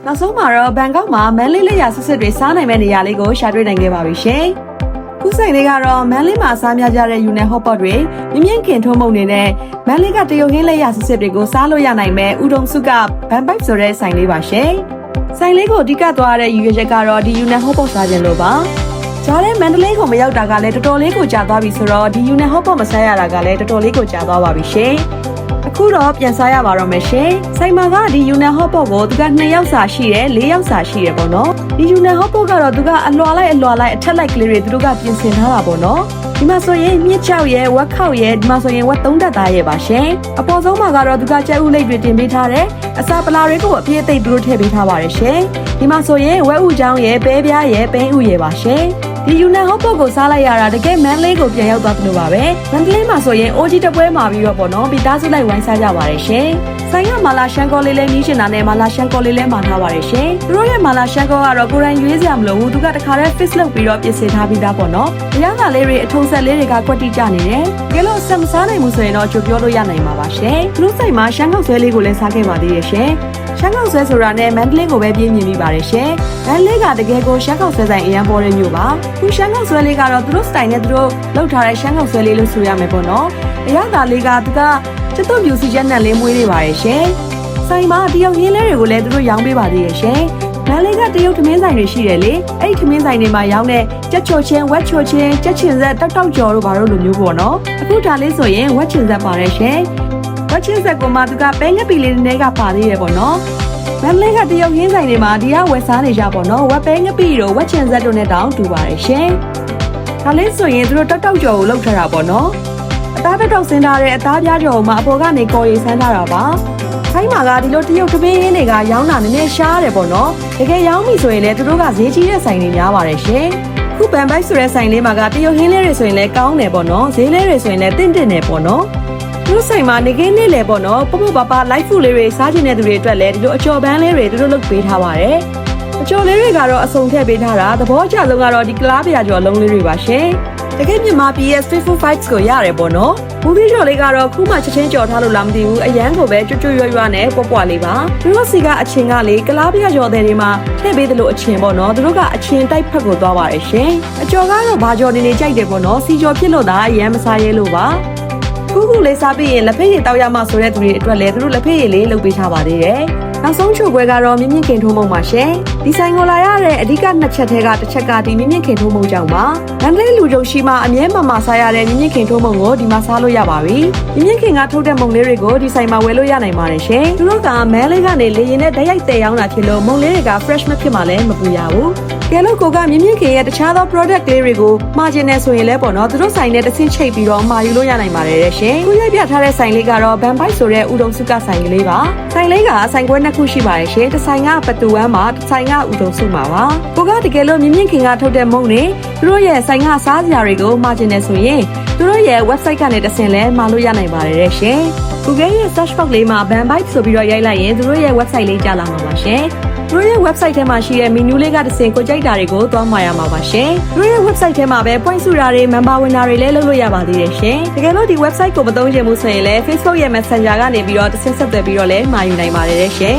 နောက်ဆုံးမှာတော့ဘန်ကောက်မှာမန်လေးလက်ရဆစ်တွေစားနိုင်မဲ့နေရာလေးကိုရှာတွေ့နိုင်ခဲ့ပါပြီရှင်။ခုဆိုင်လေးကတော့မန်လေးမှာစားများကြတဲ့ယူနယ်ဟော့ပေါ့တွေမြင့်ခင်ထုံးမုံနေနဲ့မန်လေးကတရုတ်ဟင်းလက်ရဆစ်တွေကိုစားလို့ရနိုင်မဲ့ဥဒုံစုကဘန်ပိုက်ဆိုတဲ့ဆိုင်လေးပါရှင်။ဆိုင်လေးကိုအဓိကသွားတဲ့ရည်ရွယ်ချက်ကတော့ဒီယူနယ်ဟော့ပေါ့စားခြင်းလို့ပါ။ကြားတဲ့မန္တလေးကိုမရောက်တာကလည်းတော်တော်လေးကိုကြာသွားပြီဆိုတော့ဒီယူနယ်ဟော့ပေါ့မစားရတာကလည်းတော်တော်လေးကိုကြာသွားပါပြီရှင်။အခုတော့ပြန်စားရပါတော့မယ်ရှင်။ဆိုင်မှာကဒီယူနယ်ဟော့ပေါ့ကိုသူက2ယောက်စာရှိတယ်4ယောက်စာရှိတယ်ပေါ့နော်။ဒီယူနယ်ဟော့ပေါ့ကတော့သူကအလွာလိုက်အထက်လိုက်ကလေးတွေသူတို့ကပြင်ဆင်ထားတာပေါ့နော်။ဒီမှာဆိုရင်မြင့်ချောက်ရဲ့ဝက်ခောက်ရဲ့ဒီမှာဆိုရင်ဝက်3တက်သားရဲ့ပါရှင်။အပေါ်ဆုံးမှာကတော့သူကကြက်ဥလိပ်တွေတင်ပေးထားတယ်။အစာပလာတွေကိုအပြည့်အသိသူတို့ထည့်ပေးထားပါတယ်ရှင်။ဒီမှာဆိုရင်ဝက်ဥချောင်းရဲ့ပဲပြားရဲ့ပိန်းဥရဲ့ပါရှင်။ဒီယူနယ်ဟော့ပေါ့ကိုစားလိုက်ရတာတကယ်မန်လေးကိုပြန်ရောက်သွားသလိုပါပဲမန်လေးမှာဆိုရင်အိုဂျီတပွဲမှာပြီးတော့ပေါ့နော်ပြီးသားစုလိုက်ဝိုင်းစားကြပါတယ်ရှင်ဆိုင်ကမာလာရှန်ကောလေးလေးနီးရှင်တာနဲ့မာလာရှန်ကောလေးလေးမှာထားပါတယ်ရှင်သူတို့ရဲ့မာလာရှန်ကောကတော့ကိုယ်တိုင်ရွေးစရာမလိုဘူးသူကတခါတည်း fix လုပ်ပြီးတော့ပြင်ဆင်ထားပြီးသားပေါ့နော်အရသာလေးတွေအထုံဆက်လေးတွေကကွက်တိကျနေတယ်တကယ်လို့ဆက်မစားနိုင်ဘူးဆိုရင်တော့ကြိုပြောလို့ရနိုင်မှာပါရှင်သူတို့ဆိုင်မှာရှန်ကောက်ဆွဲလေးကိုလည်းစားခဲ့ပါသေးရဲ့ရှင်ရှမ်းကောက်ဆွဲဆိုတာနဲ့မန္တလေးကိုပဲပြင်းမြင်မိပါတယ်ရှင်။မန္တလေးကတကယ်ကိုရှမ်းကောက်ဆွဲဆိုင်အရန်ပေါ်တဲ့မြို့ပါ။ခုရှမ်းကောက်ဆွဲလေးကတော့သူတို့စတိုင်နဲ့သူတို့လုပ်ထားတဲ့ရှမ်းကောက်ဆွဲလေးလို့ဆိုရမယ်ပေါ့နော်။အရသာလေးကသူကကျွတ်မြူစီချက်နဲ့လေးမွေးနေပါတယ်ရှင်။ဆိုင်မှာတရုတ်ရင်းလေးတွေကိုလည်းသူတို့ရောင်းပေးပါသေးရဲ့ရှင်။မန္တလေးကတရုတ်ထမင်းဆိုင်တွေရှိတယ်လေ။အဲ့ဒီထမင်းဆိုင်တွေမှာရောင်းတဲ့ကြက်ချိုချင်းဝက်ချိုချင်းကြက်ချင်ဆက်တောက်ကျော်တို့ဘာလို့လိုမျိုးပေါ့နော်။အခုဒါလေးဆိုရင်ဝက်ချင်ဆက်ပါတယ်ရှင်။ဝက်ချင်ဆက်ကမှသူကပဲငပီလေးတွေကပါသေးတယ်ပေါ့နော်မန္တလေးကတရုတ်ရင်းဆိုင်တွေမှာဒီကဝက်စားနေကြပေါ့နော်ဝက်ပဲငပိတို့ဝက်ချင်ဆက်တို့နဲ့တောင်တူပါတယ်ရှင်ဒါလေးဆိုရင်သူတို့တောက်ကျော်ကိုလောက်ထားတာပေါ့နော်အသားတောက်ဆင်းထားတဲ့အသားပြားကျော်မှာအပေါ်ကနေကော်ရီဆန်းထားတာပါခိုင်းမှာကဒီလိုတရုတ်တပင်းရင်းတွေကရောင်းတာနည်းနည်းရှားတယ်ပေါ့နော်တကယ်ရောင်းပြီဆိုရင်လည်းသူတို့ကဈေးကြီးတဲ့ဆိုင်တွေများပါတယ်ရှင်ခုပန်ပိုက်ဆိုတဲ့ဆိုင်လေးမှာကတရုတ်ဟင်းလေးတွေဆိုရင်လည်းကောင်းတယ်ပေါ့နော်ဈေးလေးတွေဆိုရင်လည်းတင့်တယ်ပေါ့နော်သူတို့ဆိုင်မှာနေကင်းနေလေပေါ့နော်ပပပ live food လေးတွေစားချင်တဲ့သူတွေအတွက်လည်းဒီလိုအကျော်ပန်းလေးတွေသူတို့လုပ်ပေးထားပါတယ်အကျော်လေးတွေကတော့အစုံထည့်ပေးထားတာသဘောကျဆုံးကတော့ဒီကလားပြာကျော်လုံးလေးတွေပါရှင်တကယ်မြန်မာ PS 55 ကိုရတယ်ပေါ့နော်မူဗီကျော်လေးကတော့ခုမှချက်ချင်းကြော်ထားလို့လားမသိဘူးအရန်ကိုပဲကျွတ်ရွနဲ့ပွားလေးပါသူတို့စီကအချင်းကလေကလားပြာကျော်တဲ့တွေမှာထည့်ပေးသလိုအချင်းပေါ့နော်သူတို့ကအချင်းတိုက်ဖက်ကိုသွားပါတယ်ရှင်အကျော်ကတော့ဘာကျော်နေကြိုက်တယ်ပေါ့နော်စီကျော်ဖြစ်လို့သာအရန်မစားရဲလို့ပါခုလေးစားပြီးရင်လက်ဖက်ရည်တောက်ရမှဆိုတဲ့သူတွေအတွက်လည်းသူတို့လက်ဖက်ရည်လေးလုပ်ပေးထားပါသေးတယ်။နောက်ဆုံးချိုပွဲကတော့မြင့်ခင်ထုံးမုံပါရှင်။ဒီဆိုင်ကိုလာရတဲ့အဓိက2ချက်ထဲကတစ်ချက်ကဒီမြင့်ခင်ထုံးမုံကြောင့်ပါ။မန္တလေးလူကြုံရှိမှအမြဲမှစားရတဲ့မြင့်ခင်ထုံးမုံကိုဒီမှာစားလို့ရပါပြီ။မြင့်ခင်ကထုတ်တဲ့မုံလေးတွေကိုဒီဆိုင်မှာဝယ်လို့ရနိုင်ပါတယ်ရှင်။သူတို့ကမန်းလေးကနေလေရင်နဲ့ဓာတ်ရိုက်တည်ရောင်းတာဖြစ်လို့မုံလေးတွေက fresh မဖြစ်မှလည်းမပူရဘူး။ကဲလို့ကိုကမြင့်ခင်ရဲ့တခြားသော product လေးတွေကိုမှာကျင်နေဆိုရင်လည်းပေါ့နော်သူတို့ဆိုင်နဲ့တစ်ဆင့်ချိတ်ပြီးတော့မှာယူလို့ရနိုင်ပါတယ်တဲ့ရှင်ခုရိုက်ပြထားတဲ့ဆိုင်လေးကတော့ဘန်ပိုက်ဆိုတဲ့ဥဒုံစုကဆိုင်လေးပါဆိုင်လေးကဆိုင်ခွဲ2ခုရှိပါတယ်ရှင်တစ်ဆိုင်ကပတူဝမ်းမှာတစ်ဆိုင်ကဥဒုံစုမှာပါကိုကတကယ်လို့မြင့်ခင်ကထုတ်တဲ့မုံတွေသူတို့ရဲ့ဆိုင်ကစားစရာတွေကိုမှာကျင်နေဆိုရင်သူတို့ရဲ့ website ကနေတစ်ဆင့်လဲမှာလို့ရနိုင်ပါတယ်တဲ့ရှင် Google ရဲ့ search box လေးမှာ Banbite ဆိုပြီးတော့ရိုက်လိုက်ရင်သူတို့ရဲ့ website လေးကြာလာမှာပါရှင်သူတို့ရဲ့ website ထဲမှာရှိတဲ့ menu လေးကတစ်ဆင့်ကိုကြိုက်တာတွေကိုသွားမှာရမှာပါရှင်သူတို့ရဲ့ website ထဲမှာပဲ point စုတာတွေ member ဝင်တာတွေလည်းလုပ်လို့ရပါသေးတယ်ရှင်တကယ်လို့ဒီ website ကိုမသုံးချင်ဘူးဆိုရင်လည်း Facebook ရဲ့ Messenger ကနေပြီးတော့တစ်ဆင့်ဆက်သွယ်ပြီးတော့လည်းမှာယူနိုင်ပါတယ်ရှင်